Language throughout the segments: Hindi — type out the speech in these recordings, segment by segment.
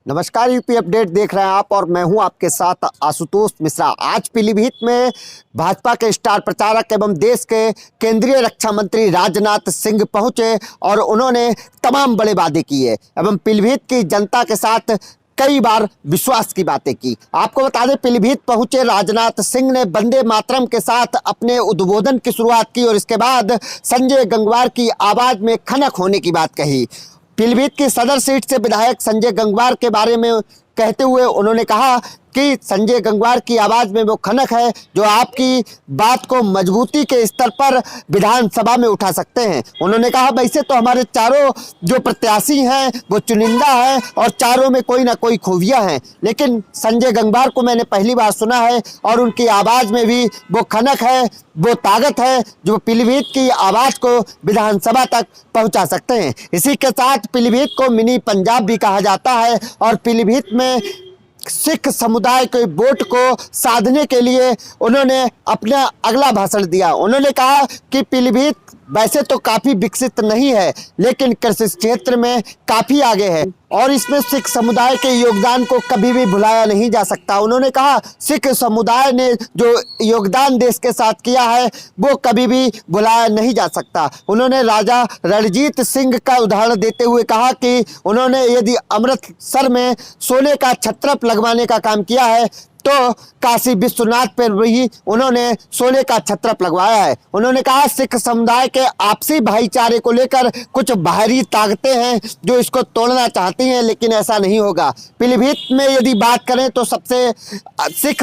नमस्कार, यूपी अपडेट देख रहे हैं आप और मैं हूं आपके साथ आशुतोष मिश्रा। आज पीलीभीत में भाजपा के स्टार प्रचारक एवं देश के केंद्रीय रक्षा मंत्री राजनाथ सिंह पहुंचे और उन्होंने तमाम बड़े वादे किए एवं पीलीभीत की जनता के साथ कई बार विश्वास की बातें की। आपको बता दें, पीलीभीत पहुंचे राजनाथ सिंह ने वंदे मातरम के साथ अपने उद्बोधन की शुरुआत की और इसके बाद संजय गंगवार की आवाज में खनक होने की बात कही। पीलीभीत की सदर सीट से विधायक संजय गंगवार के बारे में कहते हुए उन्होंने कहा कि संजय गंगवार की आवाज में वो खनक है जो आपकी बात को मजबूती के स्तर पर विधानसभा में उठा सकते हैं। उन्होंने कहा, वैसे तो हमारे चारों जो प्रत्याशी हैं वो चुनिंदा हैं और चारों में कोई ना कोई खूबियां हैं, लेकिन संजय गंगवार को मैंने पहली बार सुना है और उनकी आवाज में भी वो खनक है, वो ताकत है जो पीलीभीत की आवाज को विधानसभा तक पहुंचा सकते हैं। इसी के साथ पीलीभीत को मिनी पंजाब भी कहा जाता है और पीलीभीत में सिख समुदाय के वोट को साधने के लिए उन्होंने अपना अगला भाषण दिया। उन्होंने कहा कि पीलीभीत वैसे तो काफी विकसित नहीं है लेकिन कृषि क्षेत्र में काफी आगे है और इसमें सिख समुदाय के योगदान को कभी भी भुलाया नहीं जा सकता। उन्होंने कहा, सिख समुदाय ने जो योगदान देश के साथ किया है वो कभी भी भुलाया नहीं जा सकता। उन्होंने राजा रणजीत सिंह का उदाहरण देते हुए कहा कि उन्होंने यदि अमृतसर में सोने का छत्रप लगवाने का काम किया है तो काशी विश्वनाथ पर भी उन्होंने सोने का छत्रप लगवाया है। उन्होंने कहा, सिख समुदाय के आपसी भाईचारे को लेकर कुछ बाहरी ताकतें हैं जो इसको तोड़ना चाहती हैं, लेकिन ऐसा नहीं होगा। पीलीभीत में यदि बात करें तो सबसे सिख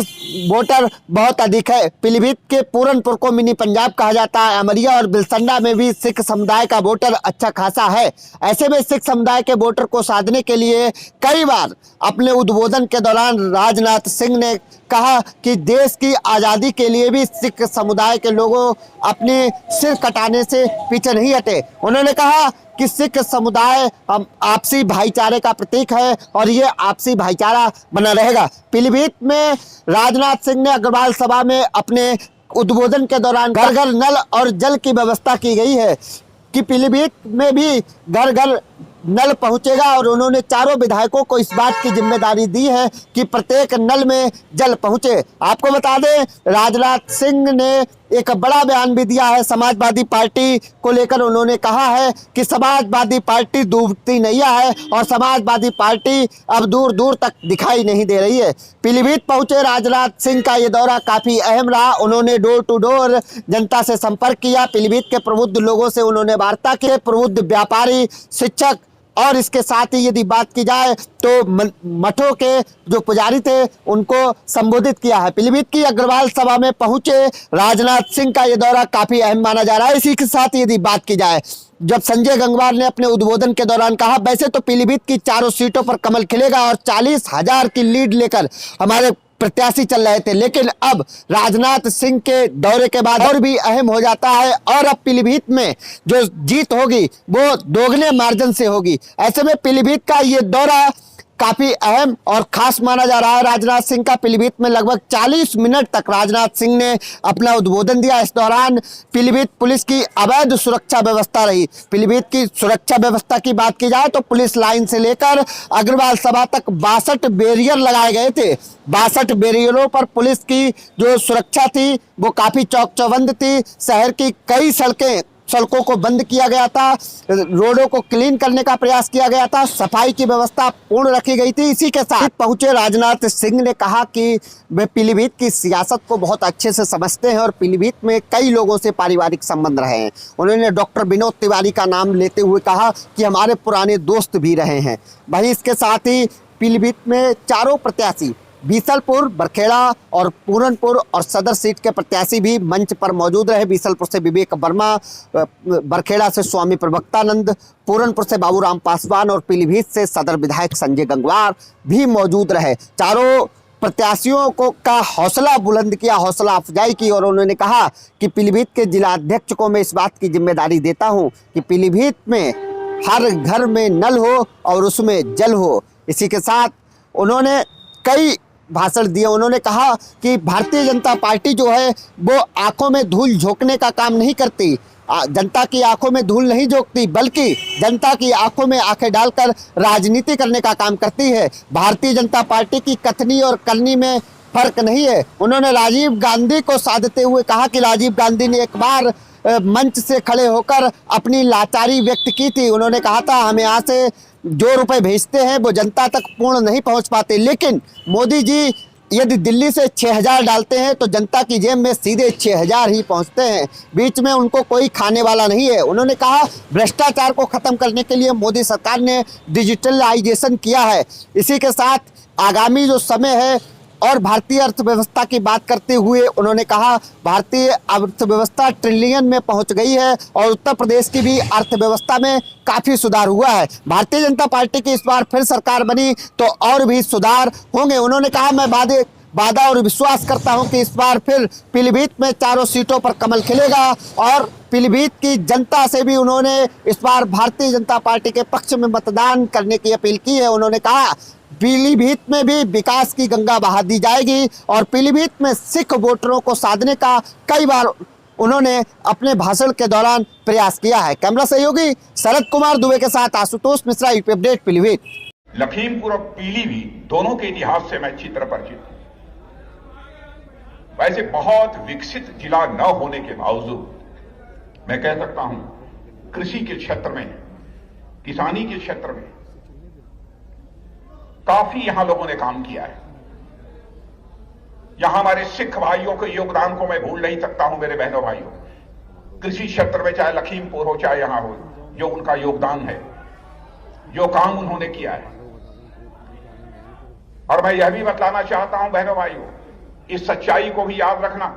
वोटर बहुत अधिक है। पीलीभीत के पूरनपुर को मिनी पंजाब कहा जाता है। अमरिया और बिलसंडा में भी सिख समुदाय का वोटर अच्छा खासा है। ऐसे में सिख समुदाय के वोटर को साधने के लिए कई बार अपने उद्बोधन के दौरान राजनाथ सिंह ने कहा कि देश की आज़ादी के लिए भी सिख समुदाय के लोगों अपने सिर कटाने से पीछे नहीं हटे। उन्होंने कहा कि सिख समुदाय आपसी भाईचारे का प्रतीक है और ये आपसी भाईचारा बना रहेगा। पीलीभीत में राजनाथ सिंह ने अग्रवाल सभा में अपने उद्बोधन के दौरान घर घर नल और जल की व्यवस्था की गई है कि पीलीभीत में भी घर घर नल पहुंचेगा और उन्होंने चारों विधायकों को इस बात की जिम्मेदारी दी है कि प्रत्येक नल में जल पहुंचे। आपको बता दें, राजनाथ सिंह ने एक बड़ा बयान भी दिया है समाजवादी पार्टी को लेकर। उन्होंने कहा है कि समाजवादी पार्टी डूबती नैया है और समाजवादी पार्टी अब दूर दूर तक दिखाई नहीं दे रही है। पीलीभीत पहुंचे राजनाथ सिंह का ये दौरा काफी अहम रहा। उन्होंने डोर टू डोर जनता से संपर्क किया। पीलीभीत के प्रबुद्ध लोगों से उन्होंने वार्ता की, प्रबुद्ध व्यापारी, शिक्षक और इसके साथ ही यदि बात की जाए तो मठों के जो पुजारी थे उनको संबोधित किया है। पीलीभीत की अग्रवाल सभा में पहुंचे राजनाथ सिंह का यह दौरा काफी अहम माना जा रहा है। इसी के साथ यदि बात की जाए, जब संजय गंगवार ने अपने उद्बोधन के दौरान कहा, वैसे तो पीलीभीत की चारों सीटों पर कमल खिलेगा और 40,000 की लीड लेकर हमारे प्रत्याशी चल रहे थे, लेकिन अब राजनाथ सिंह के दौरे के बाद और भी अहम हो जाता है और अब पीलीभीत में जो जीत होगी वो दोगुने मार्जिन से होगी। ऐसे में पीलीभीत का ये दौरा काफी अहम और खास माना जा रहा है। राजनाथ सिंह का पीलीभीत में लगभग 40 मिनट तक राजनाथ सिंह ने अपना उद्बोधन दिया। इस दौरान पीलीभीत पुलिस की अवैध सुरक्षा व्यवस्था रही। पीलीभीत की सुरक्षा व्यवस्था की बात की जाए तो पुलिस लाइन से लेकर अग्रवाल सभा तक 62 बैरियर लगाए गए थे। 62 बैरियरों पर पुलिस की जो सुरक्षा थी वो काफी चौक चौबंद थी। शहर की कई सड़कों को बंद किया गया था, रोडों को क्लीन करने का प्रयास किया गया था, सफाई की व्यवस्था पूर्ण रखी गई थी। इसी के साथ पहुंचे राजनाथ सिंह ने कहा कि वे पीलीभीत की सियासत को बहुत अच्छे से समझते हैं और पीलीभीत में कई लोगों से पारिवारिक संबंध रहे हैं। उन्होंने डॉक्टर विनोद तिवारी का नाम लेते हुए कहा कि हमारे पुराने दोस्त भी रहे हैं। वहीं इसके साथ ही पीलीभीत में चारों प्रत्याशी बीसलपुर, बरखेड़ा और पूरनपुर और सदर सीट के प्रत्याशी भी मंच पर मौजूद रहे। बीसलपुर से विवेक वर्मा, बरखेड़ा से स्वामी प्रवक्तानंद, पूरनपुर से बाबूराम पासवान और पीलीभीत से सदर विधायक संजय गंगवार भी मौजूद रहे। चारों प्रत्याशियों को का हौसला बुलंद किया, हौसला अफजाई की और उन्होंने कहा कि पीलीभीत के जिला अध्यक्ष को मैं इस बात की जिम्मेदारी देता हूँ कि पीलीभीत में हर घर में नल हो और उसमें जल हो। इसी के साथ उन्होंने कई भाषण दिए। उन्होंने कहा कि भारतीय जनता पार्टी जो है वो आंखों में धूल झोंकने का काम नहीं करती, जनता की आंखों में धूल नहीं झोंकती, बल्कि जनता की आंखों में आंखें डालकर राजनीति करने का काम करती है। भारतीय जनता पार्टी की कथनी और करनी में फर्क नहीं है। उन्होंने राजीव गांधी को साधते हुए कहा कि राजीव गांधी ने एक बार मंच से खड़े होकर अपनी लाचारी व्यक्त की थी। उन्होंने कहा था हम यहाँ से जो रुपए भेजते हैं वो जनता तक पूर्ण नहीं पहुंच पाते, लेकिन मोदी जी यदि दिल्ली से 6000 डालते हैं तो जनता की जेब में सीधे 6000 ही पहुंचते हैं, बीच में उनको कोई खाने वाला नहीं है। उन्होंने कहा भ्रष्टाचार को खत्म करने के लिए मोदी सरकार ने डिजिटलाइजेशन किया है। इसी के साथ आगामी जो समय है और भारतीय अर्थव्यवस्था की बात करते हुए उन्होंने कहा भारतीय अर्थव्यवस्था ट्रिलियन में पहुंच गई है और उत्तर प्रदेश की भी अर्थव्यवस्था में काफी सुधार हुआ है। भारतीय जनता पार्टी की इस बार फिर सरकार बनी तो और भी सुधार होंगे। उन्होंने कहा मैं वादा और विश्वास करता हूं कि इस बार फिर पीलीभीत में चारों सीटों पर कमल खिलेगा और पीलीभीत की जनता से भी उन्होंने इस बार भारतीय जनता पार्टी के पक्ष में मतदान करने की अपील की है। उन्होंने कहा पीलीभीत में भी विकास की गंगा बहा दी जाएगी और पीलीभीत में सिख वोटरों को साधने का कई बार उन्होंने अपने भाषण के दौरान प्रयास किया है। कैमरा सहयोगी शरद कुमार दुबे के साथ आशुतोष मिश्रा, यूपी अपडेट पीलीभीत। लखीमपुर और पीलीभीत दोनों के इतिहास से मैं अच्छी तरह परिचित हूं। वैसे बहुत विकसित जिला न होने के बावजूद मैं कह सकता हूं कृषि के क्षेत्र में, किसानी के क्षेत्र में काफी यहां लोगों ने काम किया है। यहां हमारे सिख भाइयों के योगदान को मैं भूल नहीं सकता हूं। मेरे बहनों भाइयों, कृषि क्षेत्र में चाहे लखीमपुर हो चाहे यहां हो, जो उनका योगदान है, जो काम उन्होंने किया है। और मैं यह भी बतलाना चाहता हूं बहनों भाइयों, इस सच्चाई को भी याद रखना,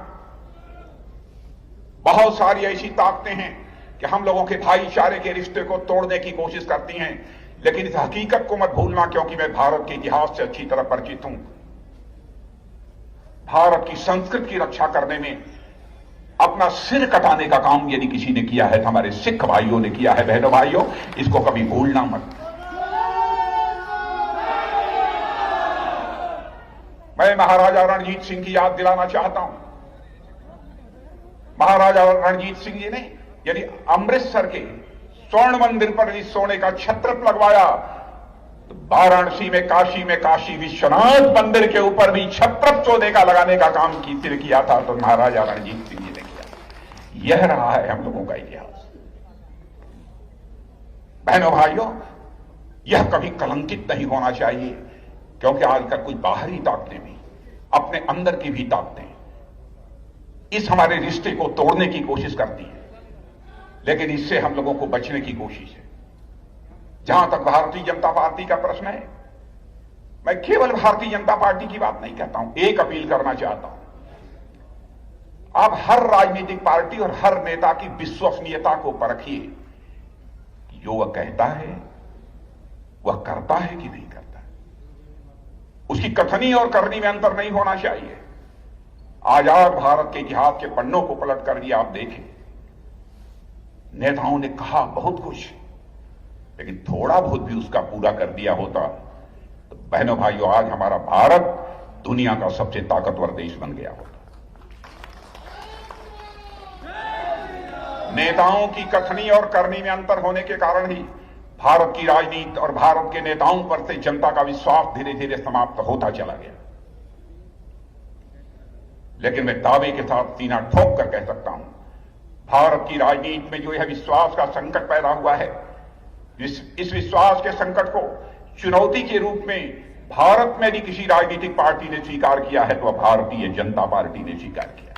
बहुत सारी ऐसी ताकतें हैं कि हम लोगों के भाईचारे के रिश्ते को तोड़ने की कोशिश करती हैं, लेकिन इस हकीकत को मत भूलना, क्योंकि मैं भारत के इतिहास से अच्छी तरह परिचित हूं। भारत की संस्कृति की रक्षा करने में अपना सिर कटाने का काम यदि किसी ने किया है तो हमारे सिख भाइयों ने किया है। बहनों भाइयों, इसको कभी भूलना मत। मैं महाराजा रणजीत सिंह की याद दिलाना चाहता हूं। महाराजा रणजीत सिंह जी ने यदि अमृतसर के स्वर्ण मंदिर पर भी सोने का छत्र लगवाया तो वाराणसी में काशी विश्वनाथ मंदिर के ऊपर भी छत्र सोने का लगाने का काम किया था तो महाराजा रणजीत सिंह जी ने किया। यह रहा है हम लोगों का इतिहास। बहनों भाइयों, यह कभी कलंकित नहीं होना चाहिए, क्योंकि आजकल कुछ बाहरी ताकतें भी, अपने अंदर की भी ताकतें इस हमारे रिश्ते को तोड़ने की कोशिश करती है, लेकिन इससे हम लोगों को बचने की कोशिश है। जहां तक भारतीय जनता पार्टी का प्रश्न है, मैं केवल भारतीय जनता पार्टी की बात नहीं कहता हूं, एक अपील करना चाहता हूं। आप हर राजनीतिक पार्टी और हर नेता की विश्वसनीयता को परखिए कि जो वह कहता है वह करता है कि नहीं करता है। उसकी कथनी और करनी में अंतर नहीं होना चाहिए। आजाद भारत के इतिहास के पन्नों को पलट कर दिया, आप देखें, नेताओं ने कहा बहुत कुछ, लेकिन थोड़ा बहुत भी उसका पूरा कर दिया होता तो बहनों भाइयों, आज हमारा भारत दुनिया का सबसे ताकतवर देश बन गया होता। नेताओं की कथनी और करनी में अंतर होने के कारण ही भारत की राजनीति और भारत के नेताओं पर से जनता का विश्वास धीरे धीरे समाप्त होता चला गया। लेकिन मैं दावे के साथ सीना ठोक कर कह सकता हूं, भारत की राजनीति में जो यह विश्वास का संकट पैदा हुआ है, इस विश्वास के संकट को चुनौती के रूप में भारत में भी किसी राजनीतिक पार्टी ने स्वीकार किया है तो वह भारतीय जनता पार्टी ने स्वीकार किया।